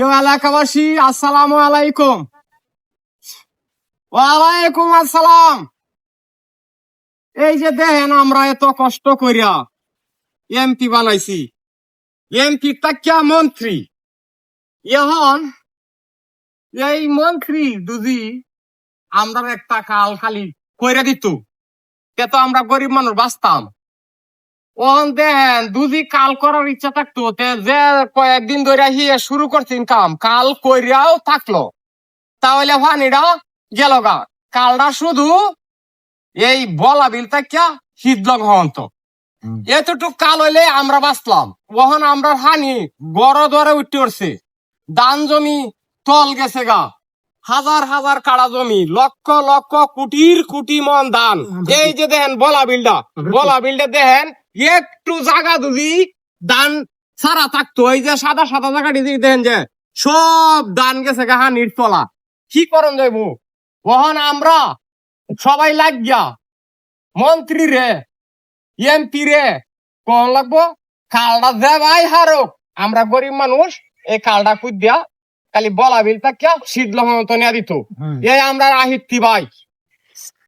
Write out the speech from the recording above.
এলাকাবাসী আসসালামু আলাইকুম। ওয়ালাইকুম আসসালাম। এই যে দেখেন আমরা এত কষ্ট করিয়া এমপি বানাইছি, এমপি টাকিয়া মন্ত্রী। এখন এই মন্ত্রী যদি আমরা একটা কাল খালি কইরা দিত, তে তো আমরা গরিব মানুষ বাঁচতাম। ওন দেখেন দুদি কাল করার ইচ্ছা থাকতো, তে যে কয়েকদিন ধরে হিয়ে শুরু করছেন কাম, কাল কইরাও থাকলো, তাহলে পানিটা গেল গা। কালটা শুধু এই বলা বিল তাকিয়া শীতলং হন্ত এতটুক কাল হইলে আমরা বাঁচলাম। ওহন আমরা হানি গড় দরে উঠতে উঠছে, দান জমি তল গেছে গা, হাজার হাজার কাড়া জমি, লক্ষ লক্ষ কোটির কোটি মন দান। এই যে দেখেন বলা বিলটা দেখেন, একটু জায়গা যদি দান ছাড়া থাকতো, এই যে সাদা সাদা জায়গা দেখেন যে সব দান গেছে গা হানির তলা। কি করন যাইব? ওহন আমরা সবাই লাগিয়া মন্ত্রী রে এমপি রে কোন লাগবো, কালটা দে ভাই হারো। আমরা গরিব মানুষ এই কালটা কুদ দিয়া খালি বলা বিল তাকিয়া শীতল মতো নিয়ে দিত। এই আমরা আহিতি ভাই